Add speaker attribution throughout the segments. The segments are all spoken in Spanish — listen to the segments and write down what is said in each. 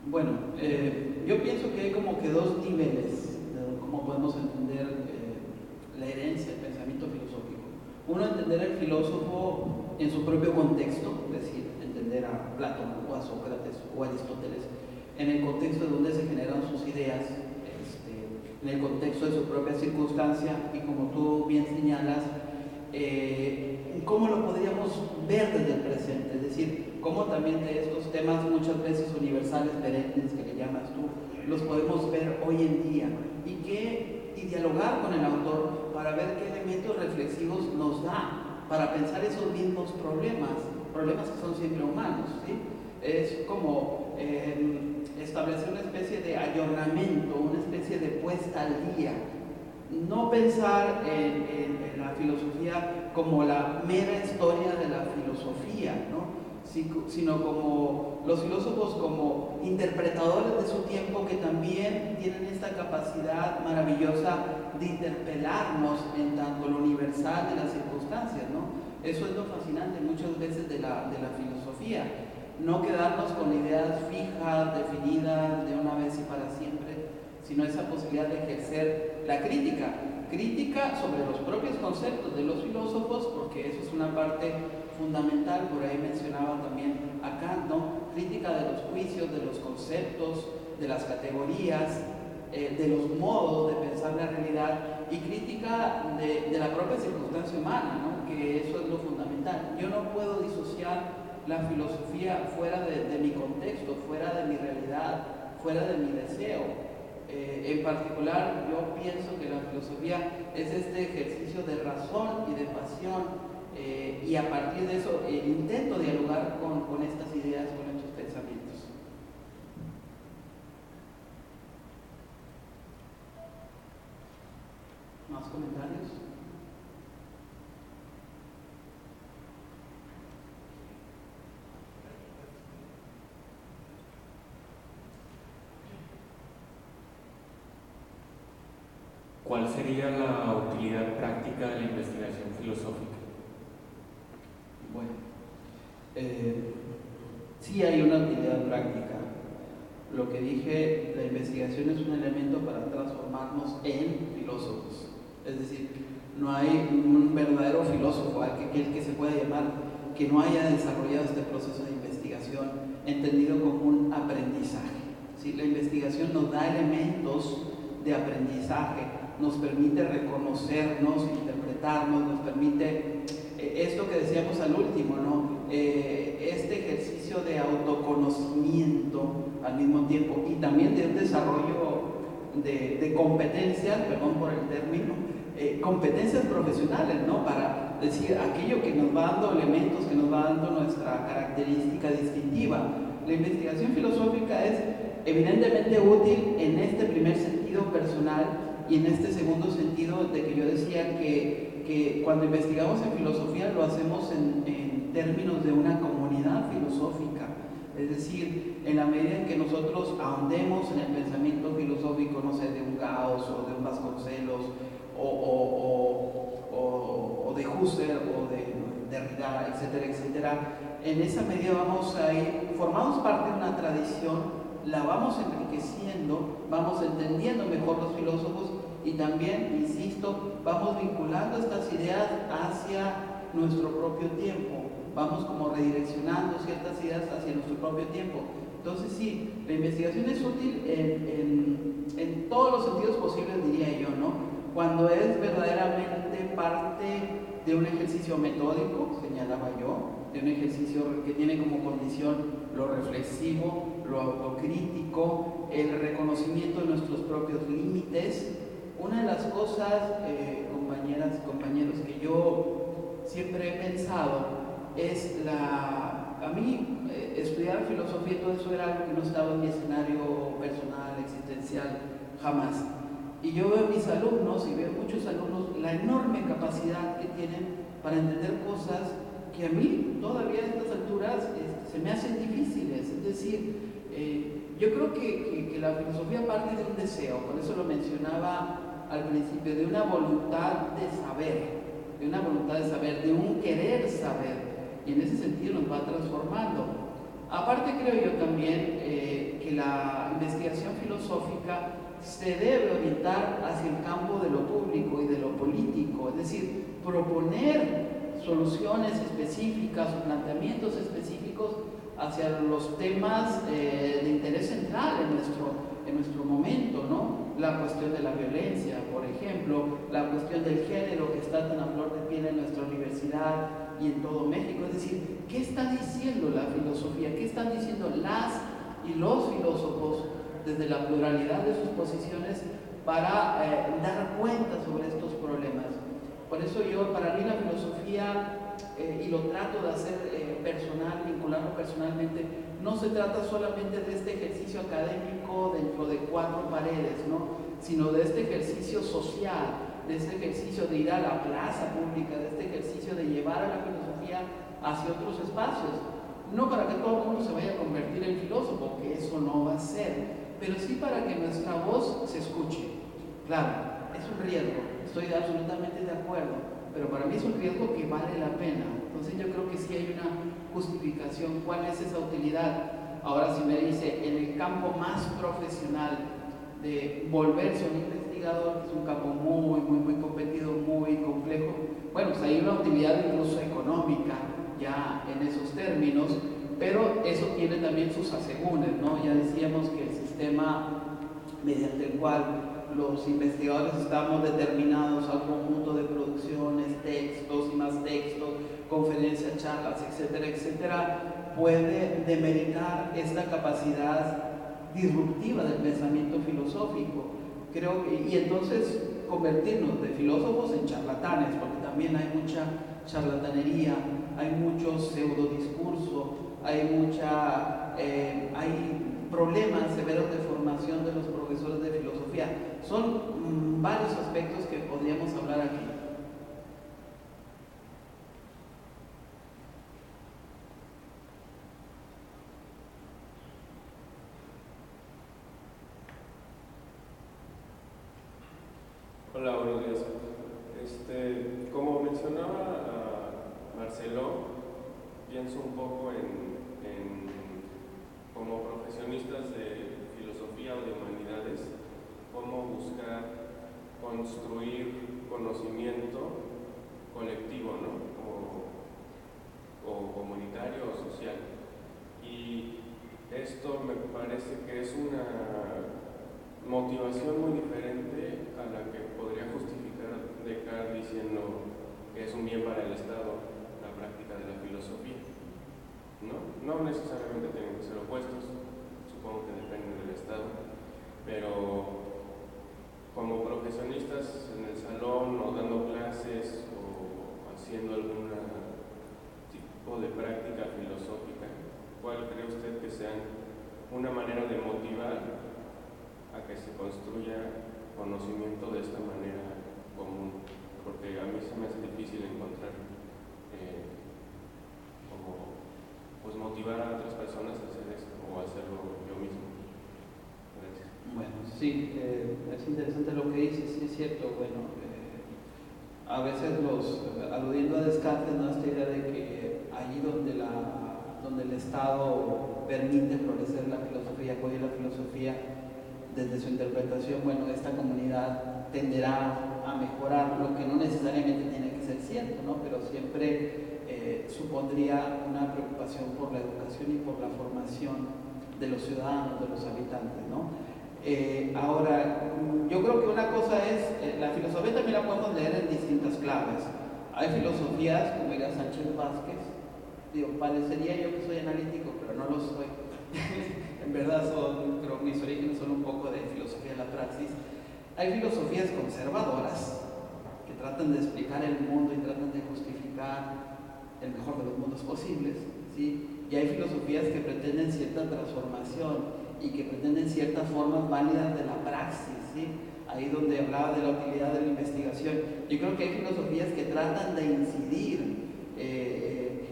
Speaker 1: Bueno, yo pienso que hay como que dos niveles de cómo podemos entender la herencia del pensamiento filosófico. Uno, entender el filósofo en su propio contexto, es decir, entender a Platón o a Sócrates o a Aristóteles en el contexto de donde se generan sus ideas, en el contexto de su propia circunstancia y, como tú bien señalas, cómo lo podríamos ver desde el presente, es decir, cómo también de estos temas muchas veces universales, perennes, que le llamas tú, los podemos ver hoy en día y dialogar con el autor para ver qué elementos reflexivos nos da para pensar esos mismos problemas que son siempre humanos, ¿sí? Es como establecer una especie de ayornamiento, una especie de puesta al día. No pensar en la filosofía como la mera historia de la filosofía, ¿no? Sino como los filósofos como interpretadores de su tiempo, que también tienen esta capacidad maravillosa de interpelarnos en tanto lo universal de las circunstancias, ¿no? Eso es lo fascinante muchas veces de la filosofía, no quedarnos con ideas fijas, definidas de una vez y para siempre, sino esa posibilidad de ejercer la crítica sobre los propios conceptos de los filósofos, porque eso es una parte fundamental. Por ahí mencionaba también a Kant, ¿no? Crítica de los juicios, de los conceptos, de las categorías, de los modos de pensar la realidad, y crítica de la propia circunstancia humana, ¿no? Que eso es lo fundamental. Yo no puedo disociar la filosofía fuera de mi contexto, fuera de mi realidad, fuera de mi deseo. En particular, yo pienso que la filosofía es este ejercicio de razón y de pasión, y a partir de eso intento dialogar con estas ideas, con estos pensamientos. ¿Más comentarios?
Speaker 2: ¿Cuál sería la utilidad práctica de la investigación filosófica?
Speaker 1: Bueno, sí hay una utilidad práctica. Lo que dije, la investigación es un elemento para transformarnos en filósofos. Es decir, no hay un verdadero filósofo, aquel que se pueda llamar, que no haya desarrollado este proceso de investigación entendido como un aprendizaje. ¿Sí? La investigación nos da elementos de aprendizaje, nos permite reconocernos, interpretarnos, nos permite esto que decíamos al último, ¿no? Este ejercicio de autoconocimiento al mismo tiempo, y también de un desarrollo de competencias, perdón por el término, competencias profesionales, ¿no? Para decir aquello que nos va dando elementos, que nos va dando nuestra característica distintiva. La investigación filosófica es evidentemente útil en este primer sentido personal, y en este segundo sentido de que yo decía que cuando investigamos en filosofía lo hacemos en términos de una comunidad filosófica. Es decir, en la medida en que nosotros ahondemos en el pensamiento filosófico, no sé, de un Gauss o de un Vasconcelos o de Husserl o de Derrida, etcétera, etcétera, en esa medida vamos a ir, formamos parte de una tradición, la vamos enriqueciendo, vamos entendiendo mejor los filósofos, y también, insisto, vamos vinculando estas ideas hacia nuestro propio tiempo, vamos como redireccionando ciertas ideas hacia nuestro propio tiempo. Entonces sí, la investigación es útil en todos los sentidos posibles, diría yo, ¿no? Cuando es verdaderamente parte de un ejercicio metódico, señalaba yo, de un ejercicio que tiene como condición lo reflexivo, lo autocrítico, el reconocimiento de nuestros propios límites. Una de las cosas, compañeras y compañeros, que yo siempre he pensado es a mí estudiar filosofía y todo eso era algo que no estaba en mi escenario personal, existencial, jamás. Y yo veo a mis alumnos, y veo a muchos alumnos, la enorme capacidad que tienen para entender cosas que a mí todavía a estas alturas se me hacen difíciles. Es decir, yo creo que la filosofía parte de un deseo, por eso lo mencionaba al principio, de una voluntad de saber, de un querer saber, y en ese sentido nos va transformando. Aparte creo yo también que la investigación filosófica se debe orientar hacia el campo de lo público y de lo político, es decir, proponer soluciones específicas o planteamientos específicos hacia los temas de interés central en nuestro momento, ¿no? La cuestión de la violencia, por ejemplo, la cuestión del género que está tan a flor de piel en nuestra universidad y en todo México. Es decir, ¿qué está diciendo la filosofía? ¿Qué están diciendo las y los filósofos desde la pluralidad de sus posiciones para dar cuenta sobre estos problemas? Por eso para mí la filosofía, y lo trato de hacer personal, vincularlo personalmente, no se trata solamente de este ejercicio académico dentro de cuatro paredes, ¿no? Sino de este ejercicio social, de este ejercicio de ir a la plaza pública, de este ejercicio de llevar a la filosofía hacia otros espacios. No para que todo el mundo se vaya a convertir en filósofo, que eso no va a ser, pero sí para que nuestra voz se escuche. Claro, es un riesgo, estoy absolutamente de acuerdo, pero para mí es un riesgo que vale la pena. Entonces yo creo que sí hay una justificación. ¿Cuál es esa utilidad? Ahora, si me dice, en el campo más profesional de volverse un investigador, que es un campo muy competido, muy complejo, bueno, pues hay una utilidad incluso económica ya en esos términos, pero eso tiene también sus asegúnes, ¿no? Ya decíamos que el sistema mediante el cual los investigadores estamos determinados al conjunto de producciones, textos y más textos, conferencias, charlas, etcétera, etcétera, puede demeritar esta capacidad disruptiva del pensamiento filosófico. Creo que, y entonces convertirnos de filósofos en charlatanes, porque también hay mucha charlatanería, hay mucho pseudodiscurso, hay problemas severos de formación de los profesores de filosofía. Son varios aspectos que podríamos hablar aquí.
Speaker 3: Hola, buenos días. Como mencionaba Marcelo, pienso un poco como profesionistas de filosofía o de humanidades, cómo buscar construir conocimiento colectivo, ¿no? O comunitario o social. Y esto me parece que es una motivación muy diferente a la que podría justificar Descartes diciendo que es un bien para el Estado la práctica de la filosofía. No necesariamente tienen que ser opuestos, supongo que dependen del Estado, pero como profesionistas en el salón o dando clases o haciendo algún tipo de práctica filosófica, ¿cuál cree usted que sea una manera de motivar a que se construya conocimiento de esta manera común? Porque a mí se me hace difícil encontrar pues motivar a otras personas a hacer esto o a hacerlo yo mismo. Gracias.
Speaker 1: Bueno, sí, es interesante lo que dices, sí es cierto. Bueno, a veces aludiendo a Descartes, ¿no? Esta idea de que allí donde el Estado permite florecer la filosofía, apoya la filosofía desde su interpretación, bueno, esta comunidad tenderá a mejorar, lo que no necesariamente tiene que ser cierto, ¿no? Pero siempre supondría una preocupación por la educación y por la formación de los ciudadanos, de los habitantes, ¿no? Ahora, yo creo que una cosa es, la filosofía también la podemos leer en distintas claves. Hay filosofías, como diría Sánchez Vázquez, parecería yo que soy analítico, pero no lo soy. En verdad creo que mis orígenes son un poco de filosofía de la praxis. Hay filosofías conservadoras que tratan de explicar el mundo y tratan de justificar el mejor de los mundos posibles, ¿sí? Y hay filosofías que pretenden cierta transformación y que pretenden ciertas formas válidas de la praxis, ¿sí? Ahí donde hablaba de la utilidad de la investigación. Yo creo que hay filosofías que tratan de incidir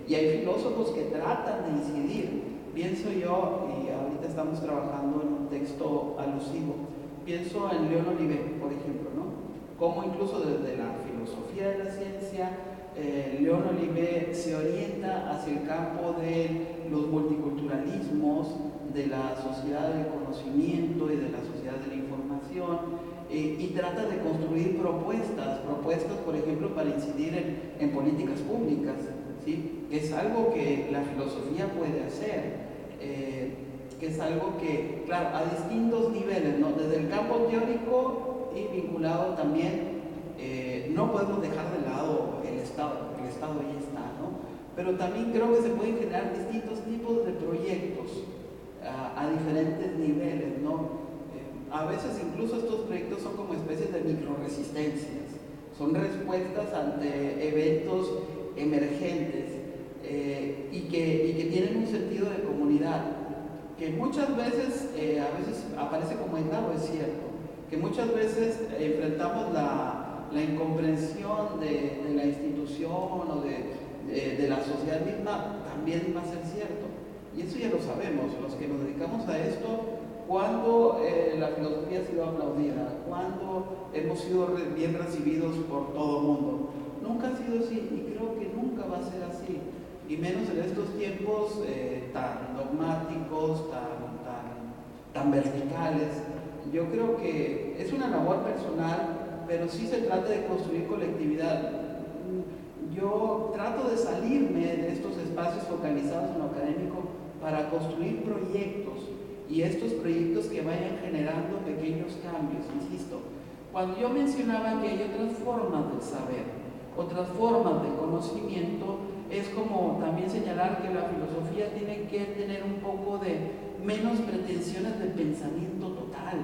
Speaker 1: y hay filósofos que tratan de incidir. Pienso yo, y ahorita estamos trabajando en un texto alusivo, pienso en León Olivet, por ejemplo, ¿no? Cómo incluso desde la filosofía de la ciencia, León Olivet se orienta hacia el campo de los multiculturalismos, de la sociedad del conocimiento y de la sociedad de la información, y trata de construir propuestas, por ejemplo, para incidir en políticas públicas, ¿sí? Es algo que la filosofía puede hacer, que es algo que, claro, a distintos niveles, ¿no? Desde el campo teórico y vinculado también, no podemos dejar de lado el Estado, porque el Estado ahí está, ¿no? Pero también creo que se pueden generar distintos tipos de proyectos a diferentes niveles, ¿no? A veces incluso estos proyectos son como especies de microresistencias, son respuestas ante eventos emergentes y que tienen un sentido de comunidad, que muchas veces, a veces aparece como aislado, es cierto, que muchas veces enfrentamos la incomprensión de la institución o de la sociedad misma, también va a ser cierto. Y eso ya lo sabemos, los que nos dedicamos a esto, cuando la filosofía ha sido aplaudida, cuando hemos sido bien recibidos por todo el mundo. Nunca ha sido así y creo que nunca va a ser así, y menos en estos tiempos tan dogmáticos, tan verticales. Yo creo que es una labor personal, pero sí se trata de construir colectividad. Yo trato de salirme de estos espacios focalizados en lo académico para construir proyectos, y estos proyectos que vayan generando pequeños cambios, insisto. Cuando yo mencionaba que hay otras formas del saber, otras formas de conocimiento, es como también señalar que la filosofía tiene que tener un poco de menos pretensiones de pensamiento total,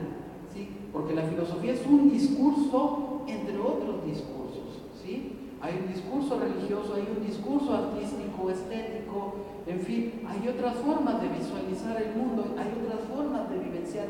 Speaker 1: ¿sí? Porque la filosofía es un discurso entre otros discursos, ¿sí? Hay un discurso religioso, hay un discurso artístico, estético, en fin, hay otras formas de visualizar el mundo, hay otras formas de vivenciar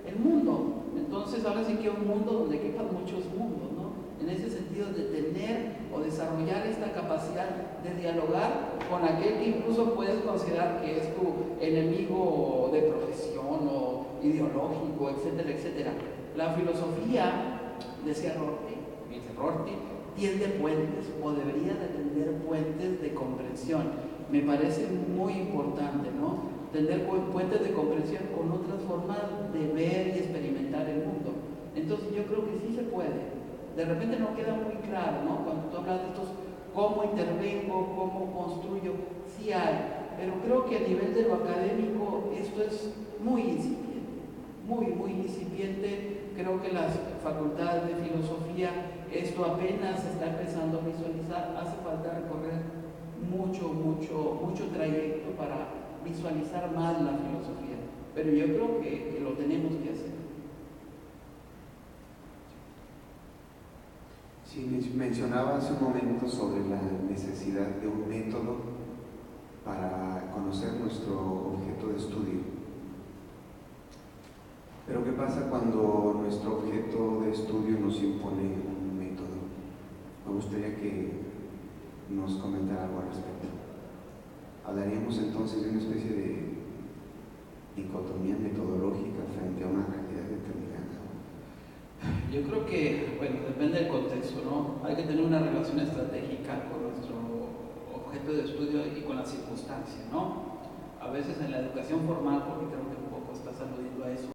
Speaker 1: el mundo. Entonces, ahora sí que un mundo donde quepan muchos mundos, ¿no? En ese sentido de tener o desarrollar esta capacidad de dialogar con aquel que incluso puedes considerar que es tu enemigo de profesión o ideológico, etcétera, etcétera. La filosofía, decía Rorty, tiende puentes, o debería de tender puentes de comprensión. Me parece muy importante, ¿no? Tender puentes de comprensión con otras formas de ver y experimentar el mundo. Entonces yo creo que sí se puede. De repente no queda muy claro, ¿no? Cuando tú hablas de estos, cómo intervengo, cómo construyo, sí hay. Pero creo que a nivel de lo académico esto es muy incipiente, muy incipiente. Creo que las facultades de filosofía, esto apenas se está empezando a visualizar. Hace falta recorrer mucho trayecto para visualizar más la filosofía, pero yo creo que lo tenemos que hacer.
Speaker 4: Sí, mencionaba hace un momento sobre la necesidad de un método para conocer nuestro objeto de estudio. Pero ¿qué pasa cuando nuestro objeto de estudio nos impone un método? Me gustaría que nos comentara algo al respecto. Hablaríamos entonces de una especie de dicotomía metodológica frente a una realidad determinada.
Speaker 1: Yo creo que, bueno, depende del contexto, ¿no? Hay que tener una relación estratégica con nuestro objeto de estudio y con las circunstancias, ¿no? A veces en la educación formal, porque creo que un poco estás aludiendo a eso,